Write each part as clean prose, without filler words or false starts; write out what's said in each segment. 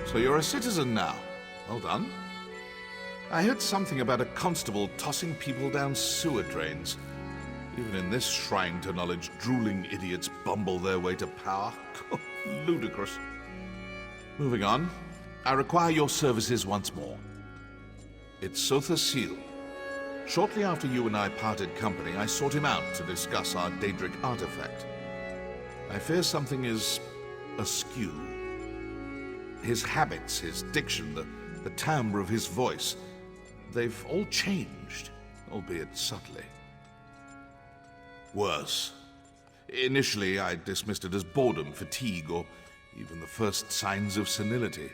So you're a citizen now. Well done. I heard something about a constable tossing people down sewer drains. Even in this shrine to knowledge, drooling idiots bumble their way to power. Ludicrous. Moving on. I require your services once more. It's Sotha Seal. Shortly after you and I parted company, I sought him out to discuss our Daedric artifact. I fear something is askew. His habits, his diction, the timbre of his voice, they've all changed, albeit subtly. Worse. Initially, I dismissed it as boredom, fatigue, or even the first signs of senility.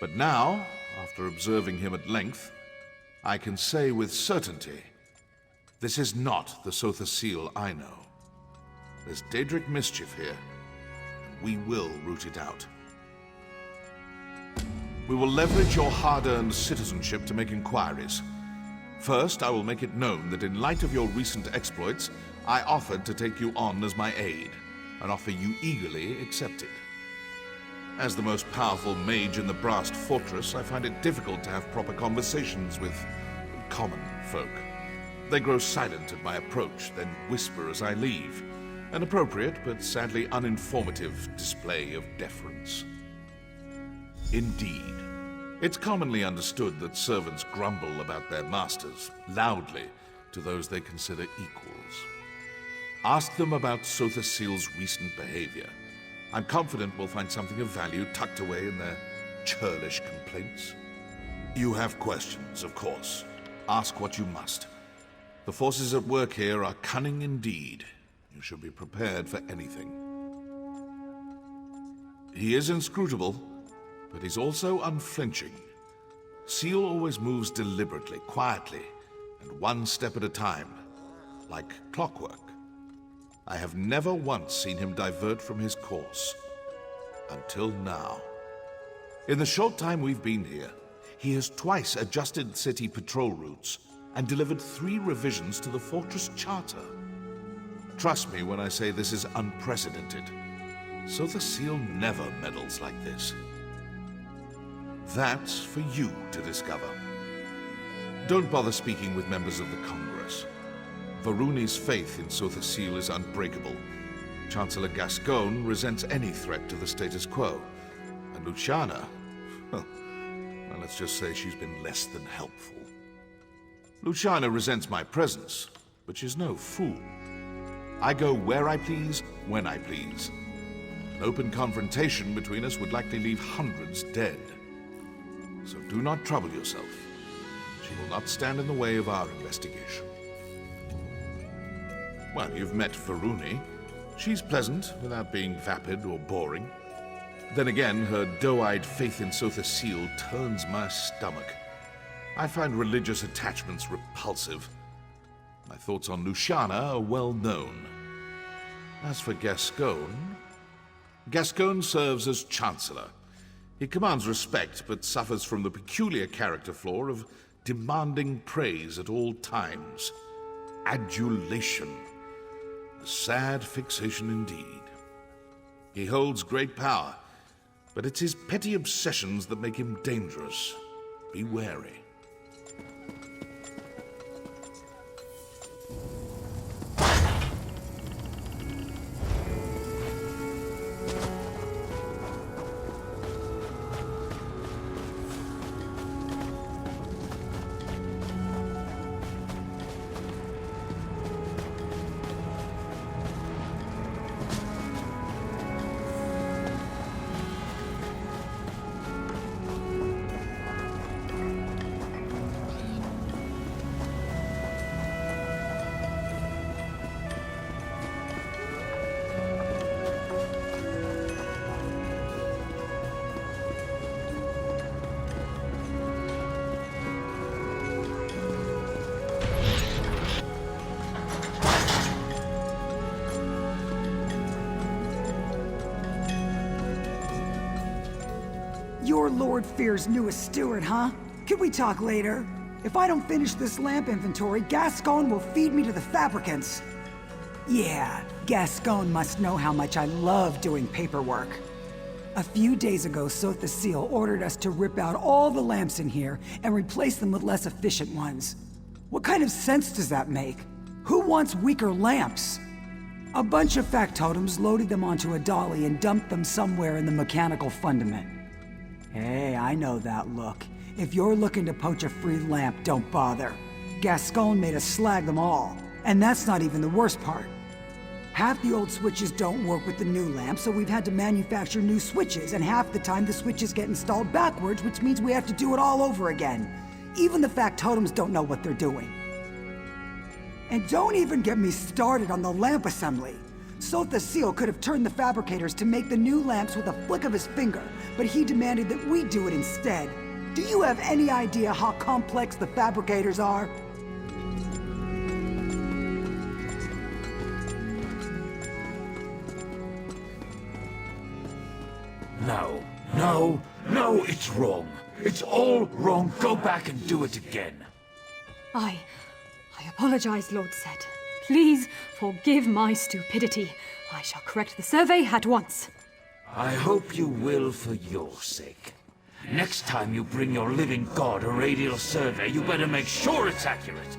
But now, after observing him at length, I can say with certainty, this is not the Sotha Seal I know. There's Daedric mischief here, and we will root it out. We will leverage your hard-earned citizenship to make inquiries. First, I will make it known that in light of your recent exploits, I offered to take you on as my aide, an offer you eagerly accepted. As the most powerful mage in the Brast Fortress, I find it difficult to have proper conversations with common folk. They grow silent at my approach, then whisper as I leave. An appropriate, but sadly uninformative, display of deference. Indeed, it's commonly understood that servants grumble about their masters, loudly, to those they consider equals. Ask them about Sotha Seal's recent behavior. I'm confident we'll find something of value tucked away in their churlish complaints. You have questions, of course. Ask what you must. The forces at work here are cunning indeed. You should be prepared for anything. He is inscrutable, but he's also unflinching. Seal always moves deliberately, quietly, and one step at a time, like clockwork. I have never once seen him divert from his course. Until now. In the short time we've been here, he has twice adjusted city patrol routes and delivered 3 revisions to the fortress charter. Trust me when I say this is unprecedented. Sotha Seal never meddles like this. That's for you to discover. Don't bother speaking with members of the Congress. Varuni's faith in Sotha Seal is unbreakable. Chancellor Gascoigne resents any threat to the status quo. And Luciana, well, let's just say she's been less than helpful. Luciana resents my presence, but she's no fool. I go where I please, when I please. An open confrontation between us would likely leave hundreds dead. So do not trouble yourself. She will not stand in the way of our investigation. Well, you've met Varuni. She's pleasant, without being vapid or boring. Then again, her doe-eyed faith in Sotha Seal turns my stomach. I find religious attachments repulsive. My thoughts on Luciana are well known. As for Gascoigne... Gascoigne serves as Chancellor. He commands respect, but suffers from the peculiar character flaw of demanding praise at all times. Adulation. A sad fixation indeed. He holds great power, but it's his petty obsessions that make him dangerous. Be wary. You're Lord Fear's newest steward, huh? Can we talk later? If I don't finish this lamp inventory, Gascoigne will feed me to the fabricants. Yeah, Gascoigne must know how much I love doing paperwork. A few days ago, Seht the Seal ordered us to rip out all the lamps in here and replace them with less efficient ones. What kind of sense does that make? Who wants weaker lamps? A bunch of factotums loaded them onto a dolly and dumped them somewhere in the mechanical fundament. Hey, I know that look. If you're looking to poach a free lamp, don't bother. Gascon made us slag them all. And that's not even the worst part. Half the old switches don't work with the new lamp, so we've had to manufacture new switches, and half the time the switches get installed backwards, which means we have to do it all over again. Even the factotums don't know what they're doing. And don't even get me started on the lamp assembly. Seht the Seal could have turned the fabricators to make the new lamps with a flick of his finger, but he demanded that we do it instead. Do you have any idea how complex the fabricators are? No, it's wrong. It's all wrong. Go back and do it again. I apologize, Lord Seht. Please forgive my stupidity. I shall correct the survey at once. I hope you will for your sake. Next time you bring your living god a radial survey, you better make sure it's accurate.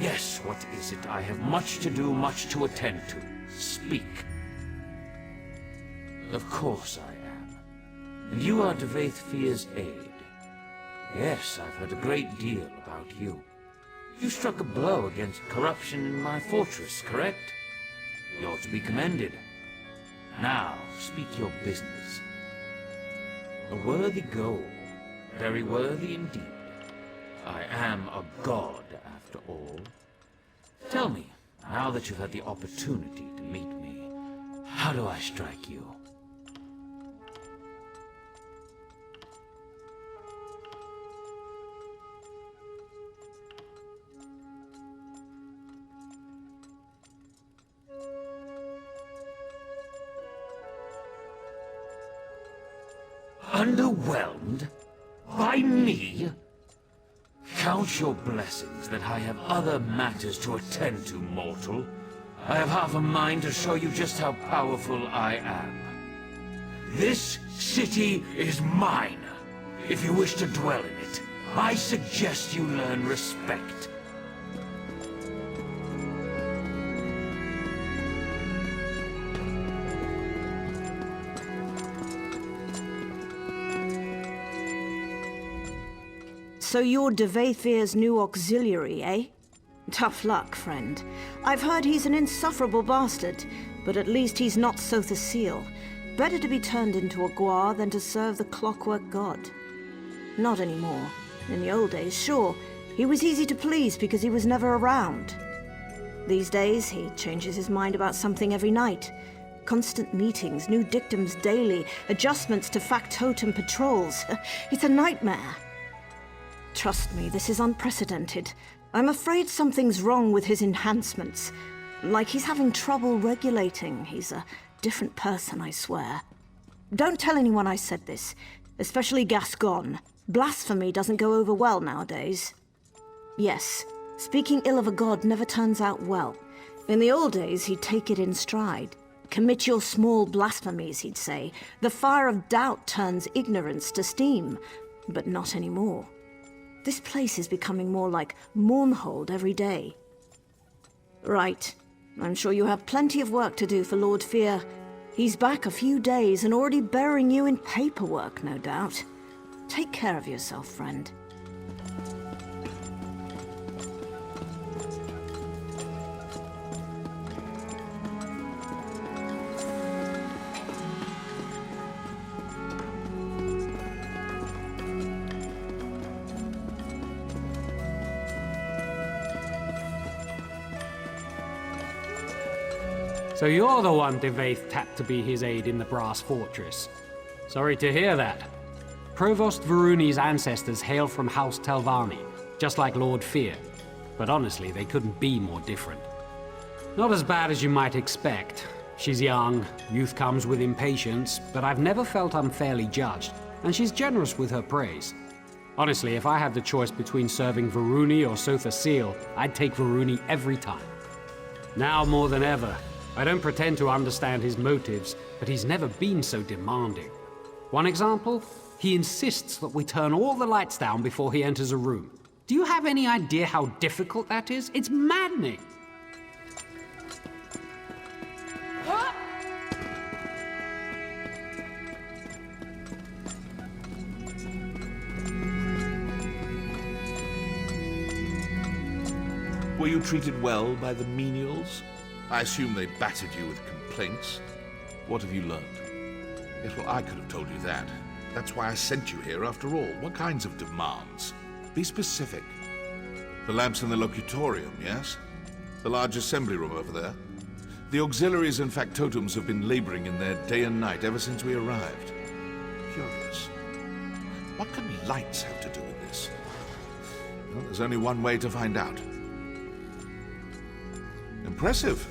Yes, what is it? I have much to do, much to attend to. Speak. Of course I am. And you are Devaith Fear's aide. Yes, I've heard a great deal about you. You struck a blow against corruption in my fortress, correct? You're to be commended. Now, speak your business. A worthy goal. Very worthy indeed. I am a god, after all. Tell me, now that you've had the opportunity to meet me, how do I strike you? Underwhelmed? By me? Count your blessings that I have other matters to attend to, mortal. I have half a mind to show you just how powerful I am. This city is mine. If you wish to dwell in it, I suggest you learn respect. So you're Devaithir's new auxiliary, eh? Tough luck, friend. I've heard he's an insufferable bastard, but at least he's not Seht the Seal. Better to be turned into a guar than to serve the Clockwork god. Not anymore. In the old days, sure, he was easy to please because he was never around. These days, he changes his mind about something every night. Constant meetings, new dictums daily, adjustments to factotum patrols. It's a nightmare. Trust me, this is unprecedented. I'm afraid something's wrong with his enhancements. Like he's having trouble regulating. He's a different person, I swear. Don't tell anyone I said this, especially Gascon. Blasphemy doesn't go over well nowadays. Yes, speaking ill of a god never turns out well. In the old days, he'd take it in stride. Commit your small blasphemies, he'd say. The fire of doubt turns ignorance to steam, but not anymore. This place is becoming more like Mournhold every day. Right. I'm sure you have plenty of work to do for Lord Fear. He's back a few days and already burying you in paperwork, no doubt. Take care of yourself, friend. So you're the one Devaith tapped to be his aide in the Brass Fortress. Sorry to hear that. Provost Varuni's ancestors hail from House Telvanni. just like Lord Fear. But honestly, they couldn't be more different. Not as bad as you might expect. She's young, youth comes with impatience, but I've never felt unfairly judged, and she's generous with her praise. Honestly, if I had the choice between serving Varuni or Sotha Seal, I'd take Varuni every time. Now more than ever, I don't pretend to understand his motives, but he's never been so demanding. One example? He insists that we turn all the lights down before he enters a room. Do you have any idea how difficult that is? It's maddening! Were you treated well by the menials? I assume they battered you with complaints. What have you learned? Yes, well, I could have told you that. That's why I sent you here after all. What kinds of demands? Be specific. The lamps in the locutorium, yes? The large assembly room over there? The auxiliaries and factotums have been laboring in there day and night ever since we arrived. Curious. What can lights have to do with this? Well, there's only one way to find out. Impressive.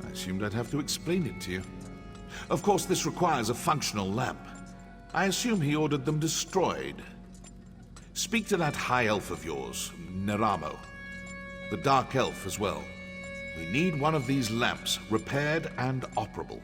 I assumed I'd have to explain it to you. Of course, this requires a functional lamp. I assume he ordered them destroyed. Speak to that high elf of yours, Neramo. The dark elf as well. We need one of these lamps, repaired and operable.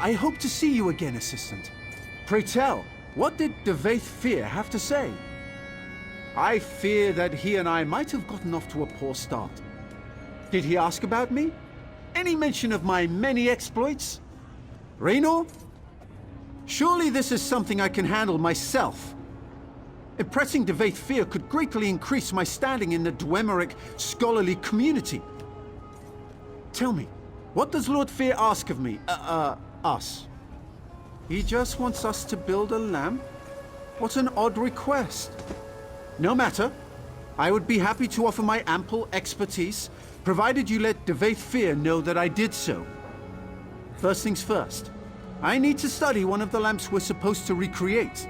I hope to see you again, Assistant. Pray tell, what did Devaith Fear have to say? I fear that he and I might have gotten off to a poor start. Did he ask about me? Any mention of my many exploits? Raynor? Surely this is something I can handle myself. Impressing Devaith Fear could greatly increase my standing in the Dwemer scholarly community. Tell me, what does Lord Fear ask of me? Us. He just wants us to build a lamp? What an odd request. No matter. I would be happy to offer my ample expertise, provided you let Devaith Fear know that I did so. First things first. I need to study one of the lamps we're supposed to recreate.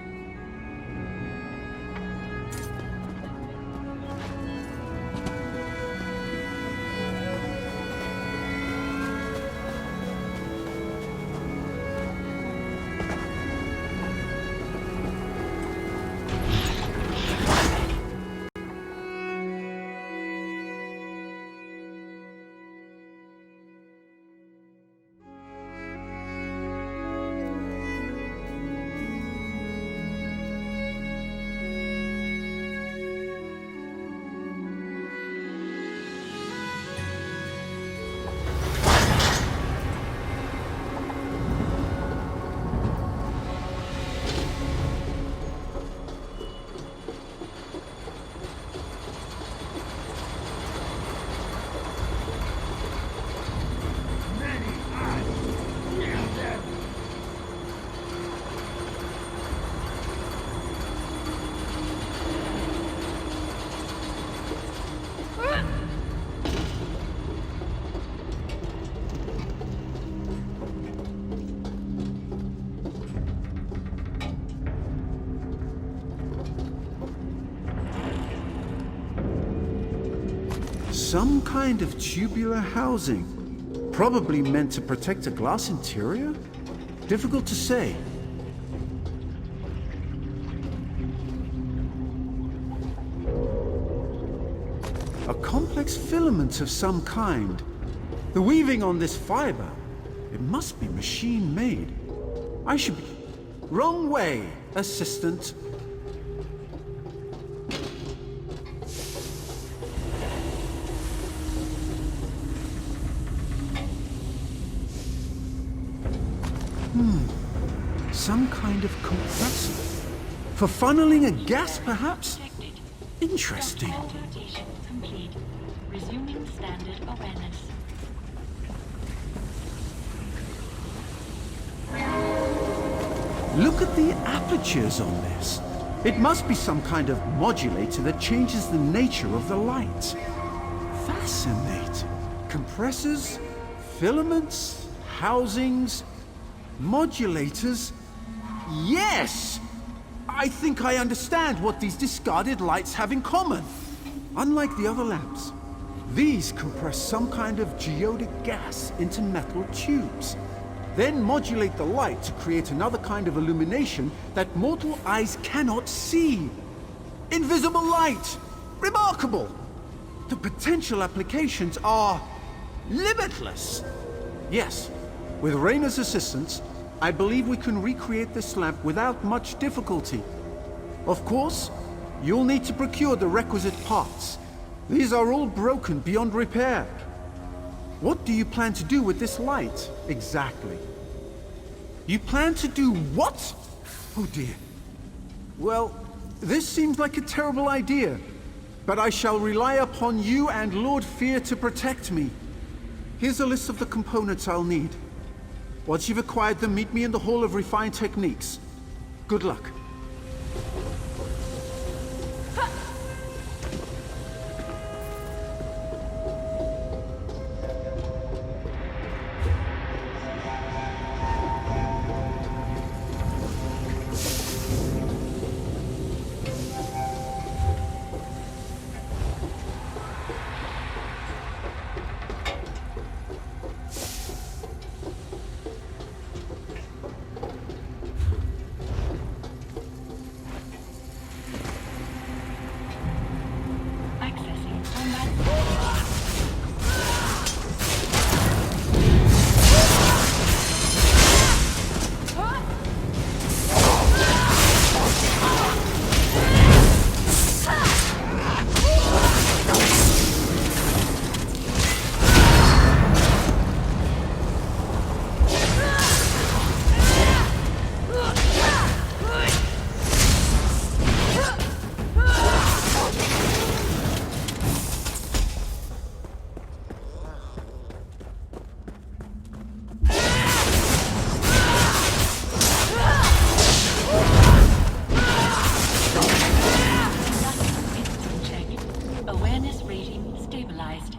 Some kind of tubular housing. Probably meant to protect a glass interior? Difficult to say. A complex filament of some kind. The weaving on this fiber, it must be machine-made. I should be... Wrong way! assistant. Some kind of compressor. For funneling a gas, perhaps? Interesting. Rotation complete. Resuming standard awareness. Look at the apertures on this. It must be some kind of modulator that changes the nature of the light. Fascinating. Compressors, filaments, housings, modulators. Yes! I think I understand what these discarded lights have in common. Unlike the other lamps, these compress some kind of geodic gas into metal tubes, then modulate the light to create another kind of illumination that mortal eyes cannot see. Invisible light! Remarkable! The potential applications are limitless. Yes, with Rayna's assistance, I believe we can recreate this lamp without much difficulty. Of course, you'll need to procure the requisite parts. These are all broken beyond repair. What do you plan to do with this light, exactly? You plan to do what? Oh dear. Well, this seems like a terrible idea, but I shall rely upon you and Lord Fear to protect me. Here's a list of the components I'll need. Once you've acquired them, meet me in the Hall of Refined Techniques. Good luck. Accessing combat. Awareness rating stabilized.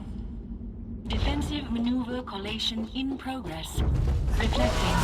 Defensive maneuver collation in progress. Reflecting.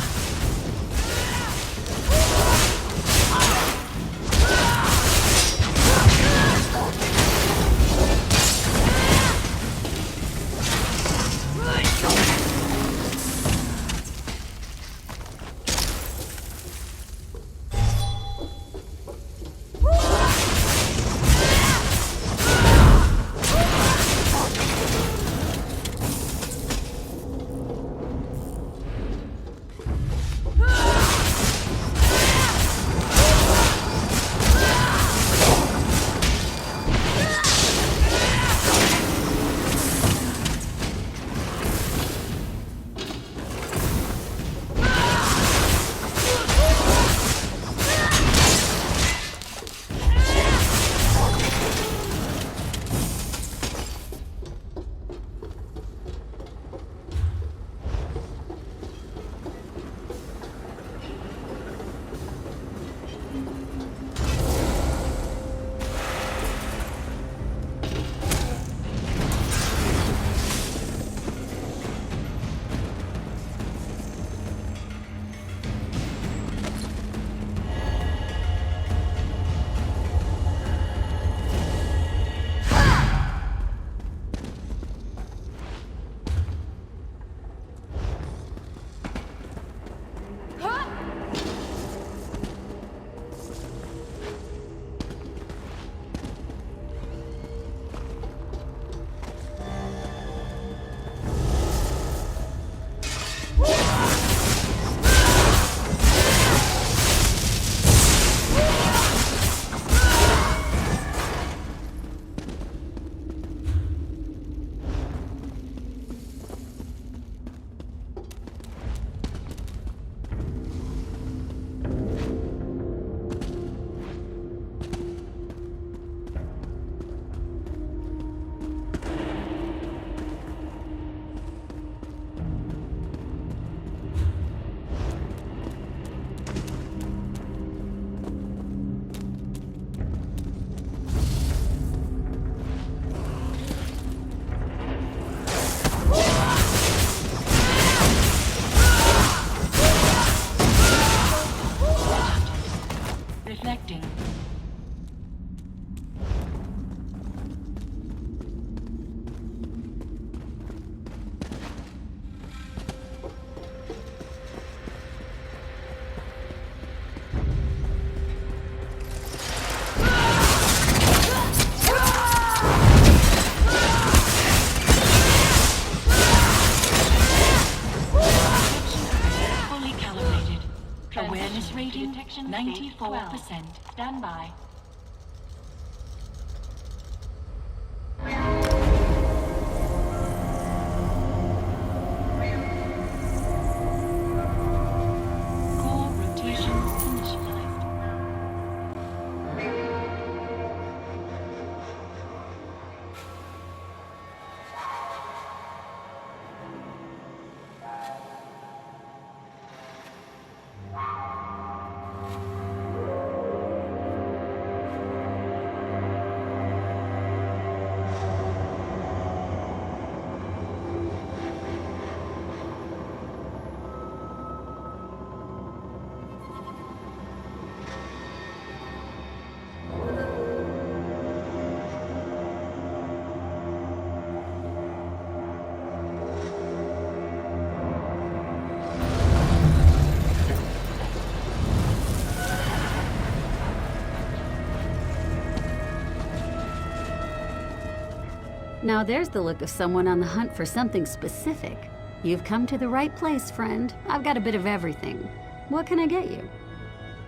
94%. Stand by. Core rotations initialized. Now there's the look of someone on the hunt for something specific. You've come to the right place, friend. I've got a bit of everything. What can I get you?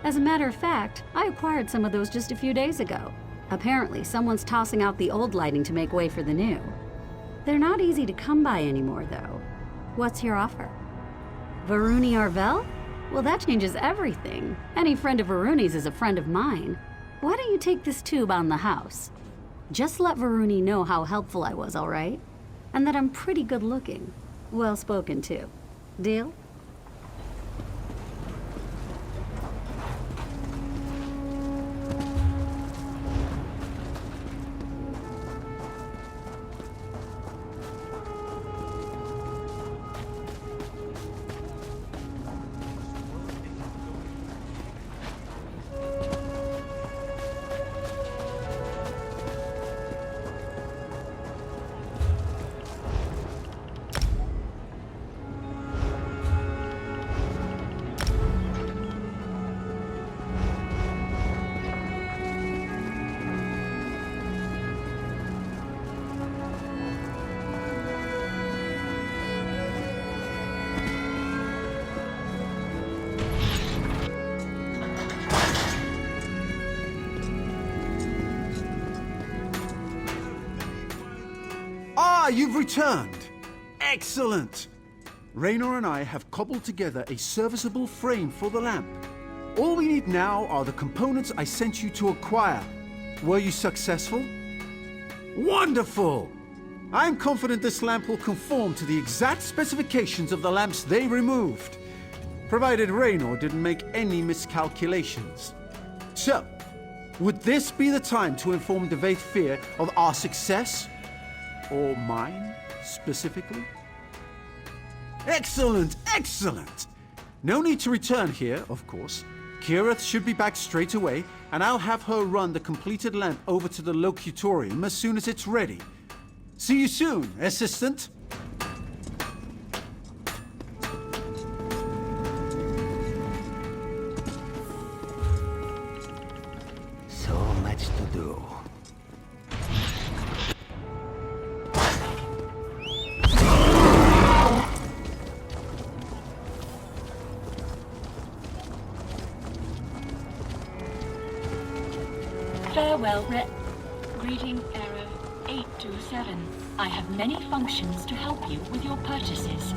As a matter of fact, I acquired some of those just a few days ago. Apparently, someone's tossing out the old lighting to make way for the new. They're not easy to come by anymore, though. What's your offer? Varuni Arvel? Well, that changes everything. Any friend of Varuni's is a friend of mine. Why don't you take this tube on the house? Just let Varuni know how helpful I was, all right? And that I'm pretty good looking. Well spoken, too. Deal? Ah, you've returned! Excellent! Raynor and I have cobbled together a serviceable frame for the lamp. All we need now are the components I sent you to acquire. Were you successful? Wonderful! I'm confident this lamp will conform to the exact specifications of the lamps they removed, provided Raynor didn't make any miscalculations. So, would this be the time to inform Devaith Fear of our success? Or mine, specifically? Excellent, excellent! No need to return here, of course. Kirith should be back straight away, and I'll have her run the completed lamp over to the locutorium as soon as it's ready. See you soon, Assistant! So much to do. Farewell, Greeting error 827. I have many functions to help you with your purchases.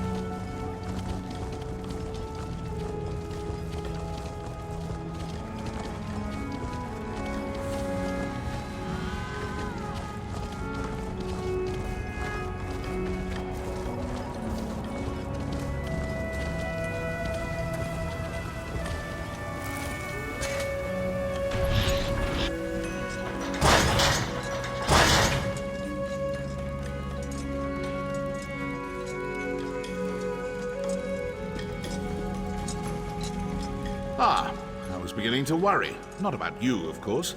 Ah, I was beginning to worry. Not about you, of course.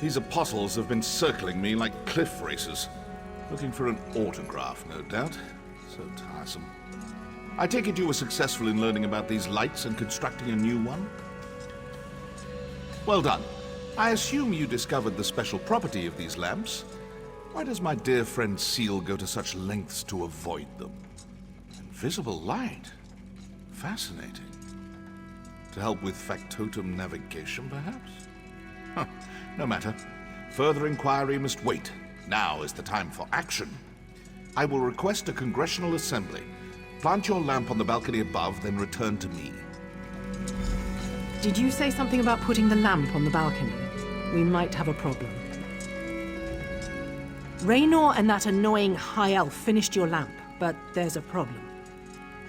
These apostles have been circling me like cliff racers. Looking for an autograph, no doubt. So tiresome. I take it you were successful in learning about these lights and constructing a new one? Well done. I assume you discovered the special property of these lamps. Why does my dear friend Seal go to such lengths to avoid them? Invisible light. Fascinating. To help with factotum navigation, perhaps? Huh, no matter. Further inquiry must wait. Now is the time for action. I will request a congressional assembly. Plant your lamp on the balcony above, then return to me. Did you say something about putting the lamp on the balcony? We might have a problem. Raynor and that annoying high elf finished your lamp, but there's a problem.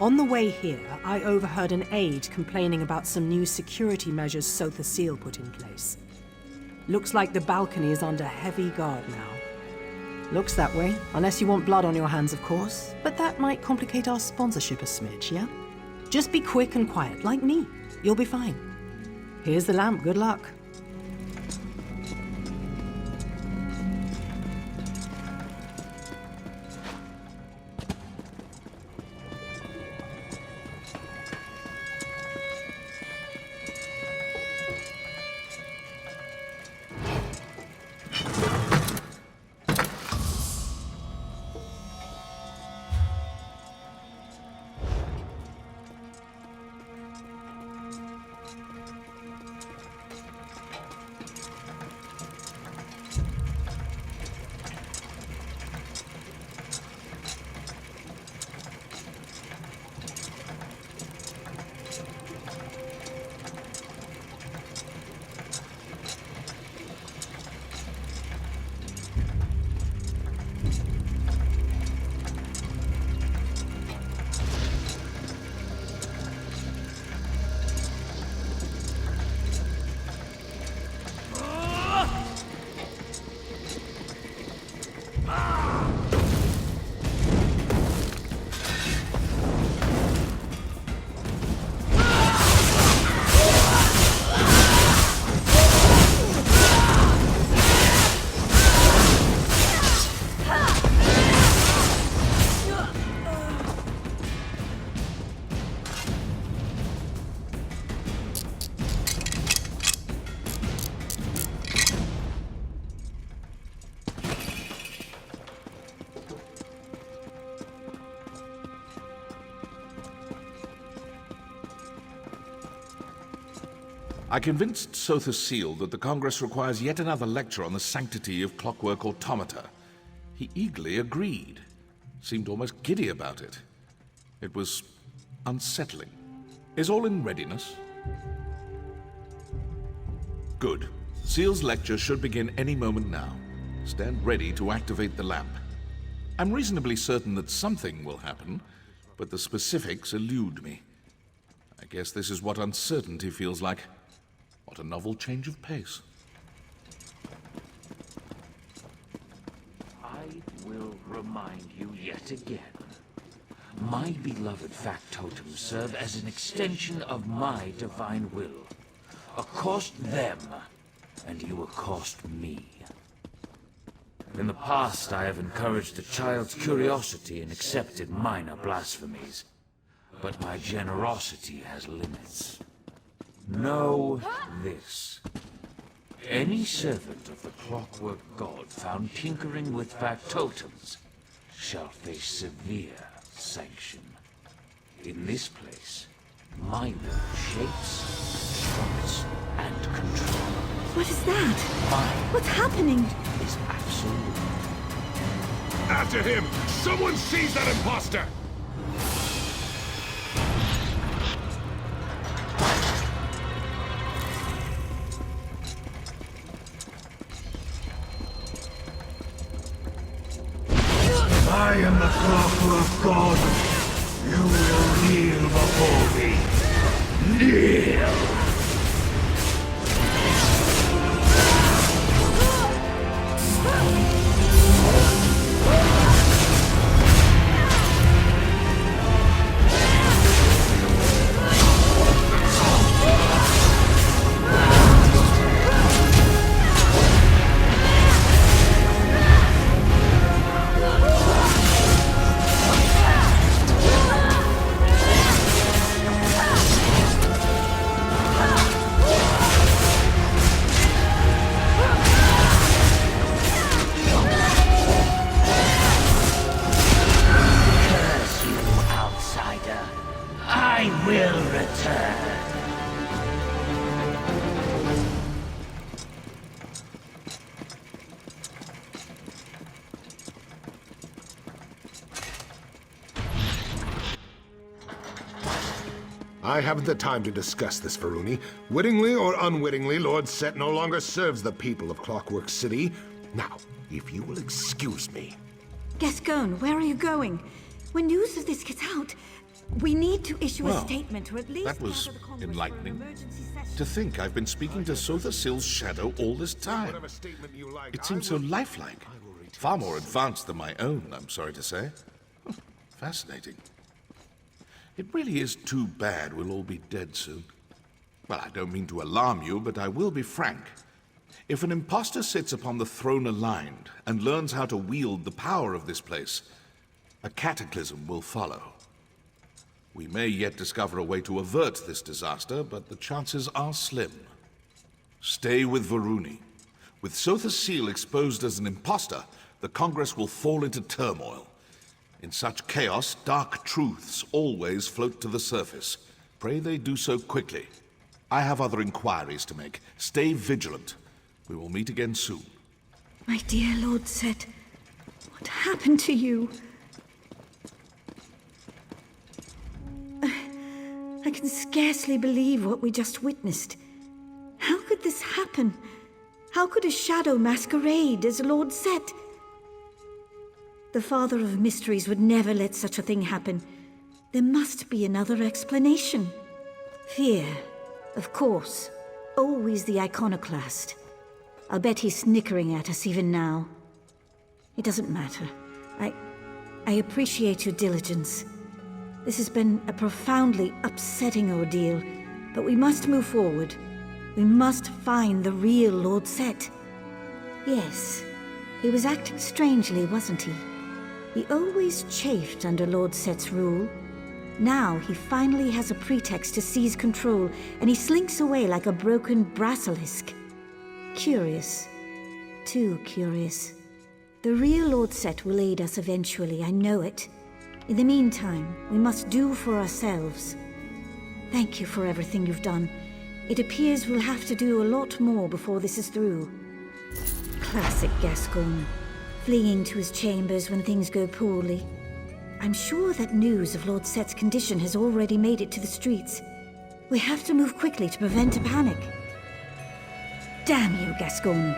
On the way here, I overheard an aide complaining about some new security measures Seht the Seal put in place. Looks like the balcony is under heavy guard now. Looks that way, unless you want blood on your hands, of course. But that might complicate our sponsorship a smidge, yeah? Just be quick and quiet, like me. You'll be fine. Here's the lamp, good luck. I convinced Seht the Seal that the Congress requires yet another lecture on the sanctity of clockwork automata. He eagerly agreed. Seemed almost giddy about it. It was unsettling. Is all in readiness? Good. Seal's lecture should begin any moment now. Stand ready to activate the lamp. I'm reasonably certain that something will happen, but the specifics elude me. I guess this is what uncertainty feels like. What a novel change of pace. I will remind you yet again. My beloved factotums serve as an extension of my divine will. Accost them, and you accost me. In the past, I have encouraged a child's curiosity and accepted minor blasphemies. But my generosity has limits. Know this. Any servant of the Clockwork God found tinkering with factotums shall face severe sanction. In this place, my will shapes, instructs, and controls. What is that? Mine What's happening? is absolute. After him! Someone seize that imposter! I am the Clockwork God. You will kneel before me. Kneel! I haven't the time to discuss this, Varuni. Wittingly or unwittingly, Lord Seht no longer serves the people of Clockwork City. Now, if you will excuse me. Gascon, where are you going? When news of this gets out, we need to issue a statement, or at least that was gather the Congress for an enlightening. emergency session. To think I've been speaking to Sotha Sil's shadow all this time. Whatever statement you like, It seems so lifelike. Far more advanced than my own, I'm sorry to say. Fascinating. It really is too bad we'll all be dead soon. Well, I don't mean to alarm you, but I will be frank. If an impostor sits upon the throne aligned and learns how to wield the power of this place, a cataclysm will follow. We may yet discover a way to avert this disaster, but the chances are slim. Stay with Varuni. With Sotha Sil exposed as an impostor, the Congress will fall into turmoil. In such chaos, dark truths always float to the surface. Pray they do so quickly. I have other inquiries to make. Stay vigilant. We will meet again soon. My dear Lord Seht, what happened to you? I can scarcely believe what we just witnessed. How could this happen? How could a shadow masquerade as Lord Seht? The Father of Mysteries would never let such a thing happen. There must be another explanation. Fear, of course. Always the iconoclast. I'll bet he's snickering at us even now. It doesn't matter. I appreciate your diligence. This has been a profoundly upsetting ordeal, but we must move forward. We must find the real Lord Seht. Yes, he was acting strangely, wasn't he? He always chafed under Lord Set's rule. Now he finally has a pretext to seize control, and he slinks away like a broken basilisk. Curious. Too curious. The real Lord Seht will aid us eventually, I know it. In the meantime, we must do for ourselves. Thank you for everything you've done. It appears we'll have to do a lot more before this is through. Classic Gascon. Fleeing to his chambers when things go poorly. I'm sure that news of Lord Set's condition has already made it to the streets. We have to move quickly to prevent a panic. Damn you, Gascon.